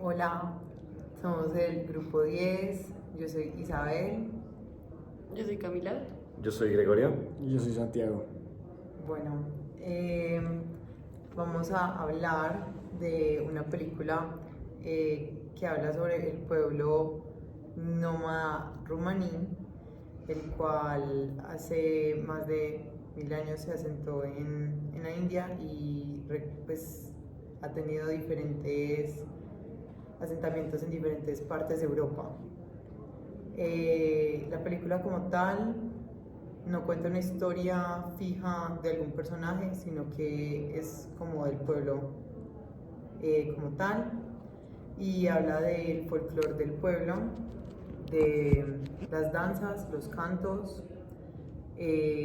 Hola, somos el grupo 10. Yo soy Isabel. Yo soy Camila. Yo soy Gregorio. Y yo soy Santiago. Bueno, vamos a hablar de una película que habla sobre el pueblo nómada rumaní, el cual hace más de 1000 años se asentó en la India y pues ha tenido diferentes asentamientos en diferentes partes de Europa. La película como tal no cuenta una historia fija de algún personaje, sino que es como del pueblo como tal, y habla del folclore del pueblo, de las danzas, los cantos,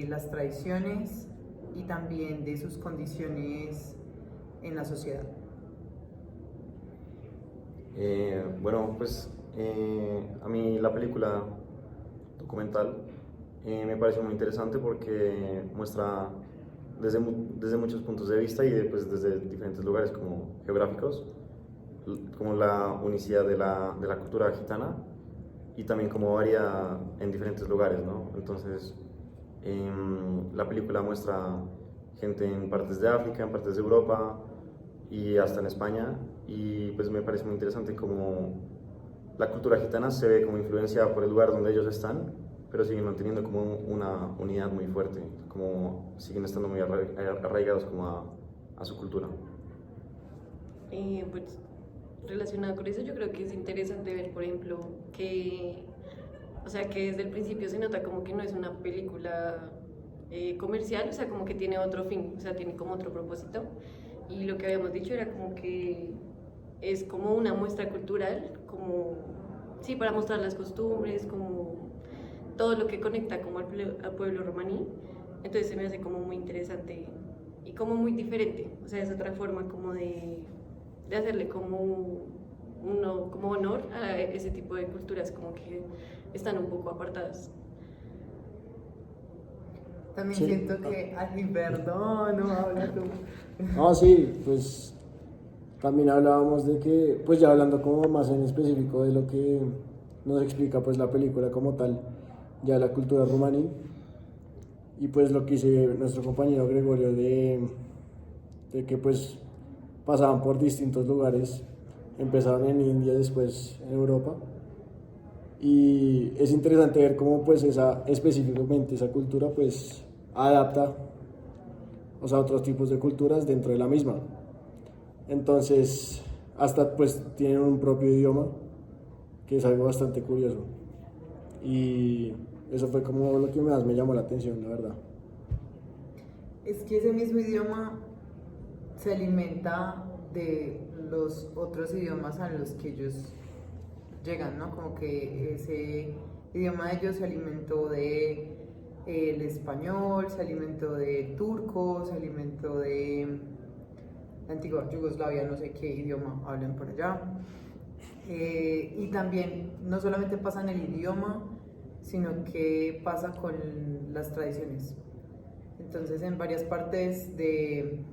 las tradiciones y también de sus condiciones en la sociedad. A mí la película documental me pareció muy interesante porque muestra desde muchos puntos de vista y desde diferentes lugares como geográficos, como la unicidad de la cultura gitana y también cómo varía en diferentes lugares, ¿no? Entonces, la película muestra gente en partes de África, en partes de Europa y hasta en España, y pues me parece muy interesante cómo la cultura gitana se ve como influenciada por el lugar donde ellos están, pero siguen manteniendo como una unidad muy fuerte, como siguen estando muy arraigados como a su cultura. Pues relacionado con eso, yo creo que es interesante ver, por ejemplo, que desde el principio se nota como que no es una película comercial, o sea, como que tiene otro fin, o sea, tiene como otro propósito. Y lo que habíamos dicho era como que es como una muestra cultural, como, sí, para mostrar las costumbres, como todo lo que conecta como al pueblo romaní. Entonces se me hace como muy interesante y como muy diferente, o sea, es otra forma como de hacerle como honor a ese tipo de culturas como que están un poco apartadas. También Sí. siento que, ay, perdón, no habla tú. Sí, pues también hablábamos de que, pues ya hablando como más en específico de lo que nos explica pues la película como tal, ya la cultura rumaní, y pues lo que dice nuestro compañero Gregorio de que pues pasaban por distintos lugares, empezaron en India, después en Europa, y es interesante ver cómo pues específicamente esa cultura pues adapta, o sea, otros tipos de culturas dentro de la misma. Entonces, hasta pues tienen un propio idioma, que es algo bastante curioso. Y eso fue como lo que más me llamó la atención, la verdad. Es que ese mismo idioma se alimenta de los otros idiomas a los que ellos llegan, ¿no? Como que ese idioma de ellos se alimentó de el español, se alimentó de turco, se alimentó de la antigua Yugoslavia, no sé qué idioma hablan por allá. Y también no solamente pasa en el idioma, sino que pasa con las tradiciones. Entonces en varias partes de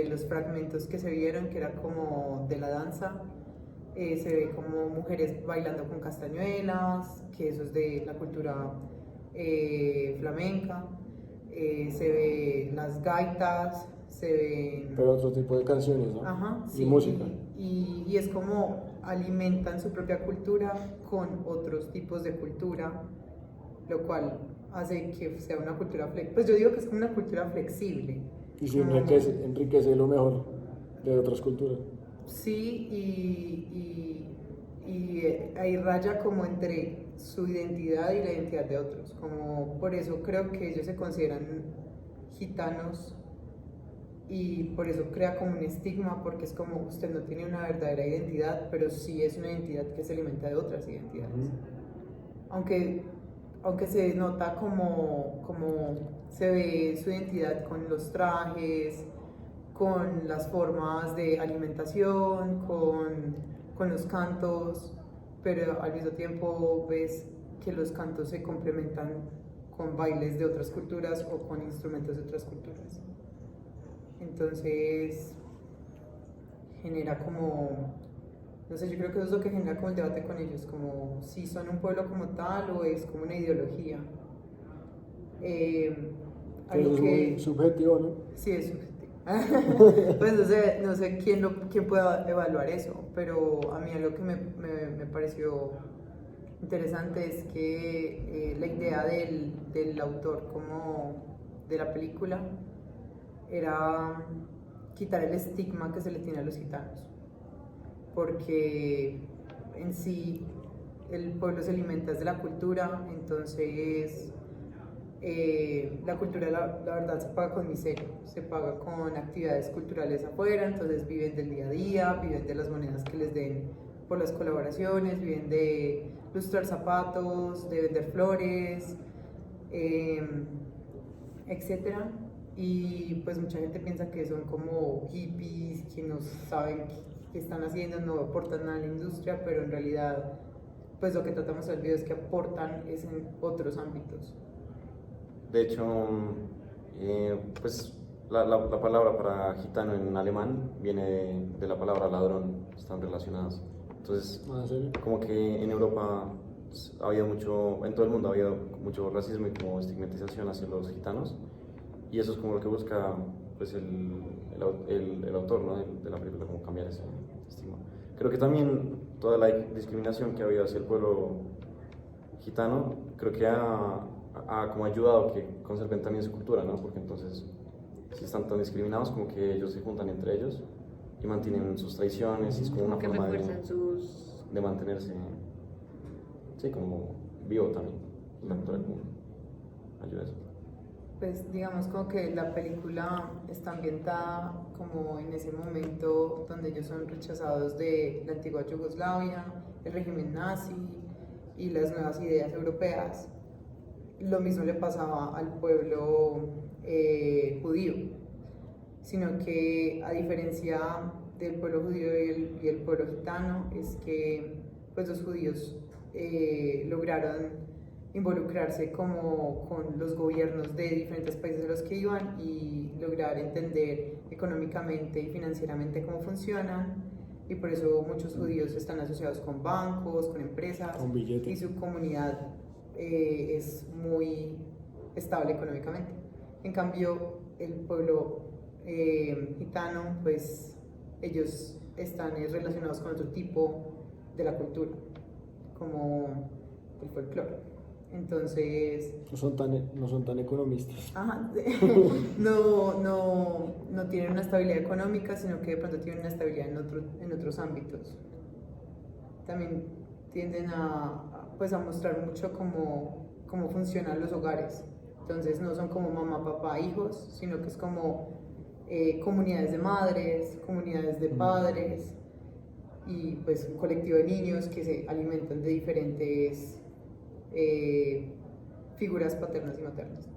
los fragmentos que se vieron, que era como de la danza, se ve como mujeres bailando con castañuelas, que eso es de la cultura flamenca, se ve las gaitas, se ven... Pero otro tipo de canciones, ¿no? Ajá, Y sí, música. y es como alimentan su propia cultura con otros tipos de cultura, lo cual hace que sea una cultura flexible. Pues yo digo que es como una cultura flexible. Y se enriquece lo mejor de otras culturas. Sí, ahí raya como entre su identidad y la identidad de otros. Como por eso creo que ellos se consideran gitanos y por eso crea como un estigma, porque es como usted no tiene una verdadera identidad, pero sí es una identidad que se alimenta de otras identidades. Aunque, aunque se nota como se ve su identidad con los trajes, con las formas de alimentación, con los cantos, pero al mismo tiempo ves que los cantos se complementan con bailes de otras culturas o con instrumentos de otras culturas. Entonces genera como No sé, yo creo que eso es lo que genera como el debate con ellos, como si son un pueblo como tal o es como una ideología. Pero Algo es que... muy subjetivo, ¿no? Sí, es subjetivo. Pues no sé quién pueda evaluar eso, pero a mí algo que me pareció interesante es que la idea del autor como de la película era quitar el estigma que se le tiene a los gitanos, porque en sí el pueblo se alimenta de la cultura, entonces la cultura la verdad se paga con miseria, se paga con actividades culturales afuera, entonces viven del día a día, viven de las monedas que les den por las colaboraciones, viven de lustrar zapatos, de vender flores, etcétera. Y pues mucha gente piensa que son como hippies, que no saben qué están haciendo, no aportan nada a la industria, pero en realidad pues lo que tratamos en el video es que aportan es en otros ámbitos. De hecho, pues la palabra para gitano en alemán viene de la palabra ladrón, están relacionadas. Entonces, Ah, ¿en serio? como que en Europa ha habido mucho, en todo el mundo ha habido mucho racismo y como estigmatización hacia los gitanos, y eso es como lo que busca pues el autor, ¿no? de la película, como cambiar ese estigma. Creo que también toda la discriminación que ha habido hacia el pueblo gitano, creo que ha como ayudado a que conserven también su cultura, ¿no? Porque entonces, si están tan discriminados, como que ellos se juntan entre ellos y mantienen sus tradiciones, y es como una Que forma refuerzan sus... de mantenerse, sí, como vivo también, la cultura común, ayuda a eso. Pues digamos como que la película está ambientada como en ese momento donde ellos son rechazados de la antigua Yugoslavia, el régimen nazi y las nuevas ideas europeas. Lo mismo le pasaba al pueblo judío, sino que a diferencia del pueblo judío y el pueblo gitano, es que pues los judíos lograron involucrarse como con los gobiernos de diferentes países a los que iban y lograr entender económicamente y financieramente cómo funcionan, y por eso muchos judíos están asociados con bancos, con empresas, Con billetes. y su comunidad es muy estable económicamente. En cambio, el pueblo gitano, pues ellos están relacionados con otro tipo de la cultura, como el folclore. Entonces, No son tan economistas. ajá, no tienen una estabilidad económica, sino que de pronto tienen una estabilidad en otros ámbitos. También tienden pues a mostrar mucho cómo funcionan los hogares. Entonces no son como mamá, papá, hijos, sino que es como comunidades de madres, comunidades de padres y pues un colectivo de niños que se alimentan de diferentes figuras paternas y maternas.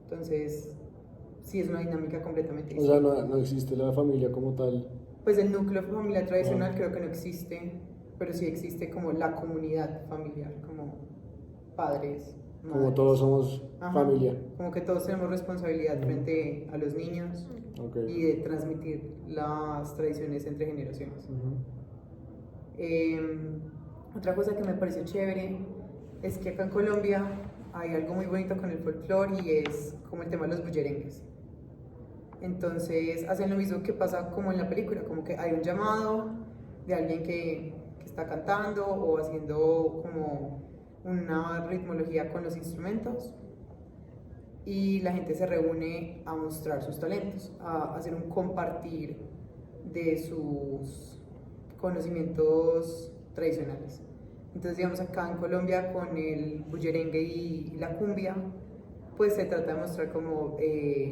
Entonces, sí es una dinámica completamente O sea, distinta. no existe la familia como tal. Pues el núcleo familiar tradicional creo que no existe, pero sí existe como la comunidad familiar, como padres, Como madres. todos somos Ajá, familia. como que todos tenemos responsabilidad frente a los niños Ok. y de transmitir las tradiciones entre generaciones. Ujú. Otra cosa que me pareció chévere es que acá en Colombia hay algo muy bonito con el folclore y es como el tema de los bullerengues. Entonces hacen lo mismo que pasa como en la película, como que hay un llamado de alguien que está cantando o haciendo como una ritmología con los instrumentos, y la gente se reúne a mostrar sus talentos, a hacer un compartir de sus conocimientos tradicionales. Entonces, digamos, acá en Colombia con el bullerengue y la cumbia, pues se trata de mostrar como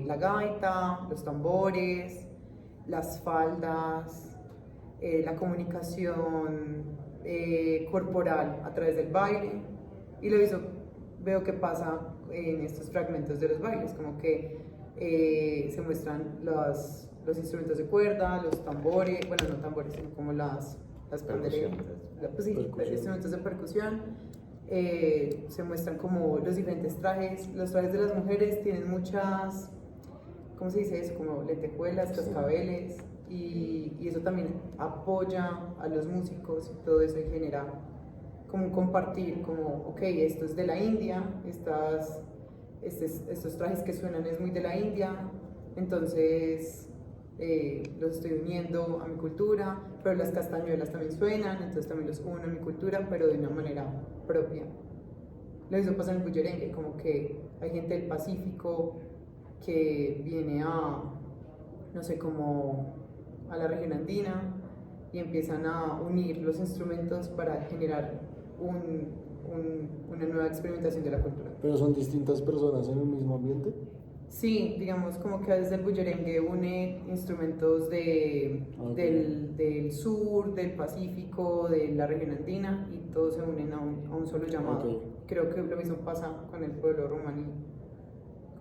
la gaita, los tambores, las faldas, la comunicación corporal a través del baile, y lo veo que pasa en estos fragmentos de los bailes, como que se muestran los instrumentos de cuerda, los tambores, bueno, no tambores, sino como las panderetas, pues sí, los instrumentos de percusión. Se muestran como los diferentes trajes. Los trajes de las mujeres tienen muchas, ¿cómo se dice eso? Como lentejuelas, cascabeles, y eso también apoya a los músicos y todo eso y genera como un compartir, como, ok, esto es de la India, estos trajes que suenan es muy de la India, entonces los estoy uniendo a mi cultura, pero las castañuelas también suenan, entonces también los uno a mi cultura, pero de una manera propia. Lo mismo pasa en el bullerengue, como que hay gente del Pacífico que viene a, no sé, como a la región andina y empiezan a unir los instrumentos para generar una nueva experimentación de la cultura. Pero son distintas personas en el mismo ambiente. Sí, digamos como que desde el bullerengue une instrumentos del sur, del Pacífico, de la región andina y todos se unen a un solo llamado. Creo que lo mismo pasa con el pueblo romaní,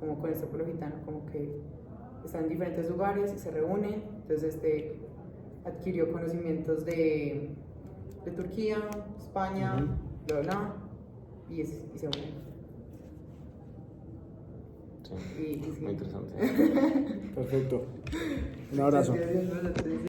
como con este pueblo gitano, como que están en diferentes lugares y se reúnen. Entonces adquirió conocimientos de Turquía, España, bla, bla, y se unen. Sí, muy interesante. Perfecto. Un abrazo. Gracias.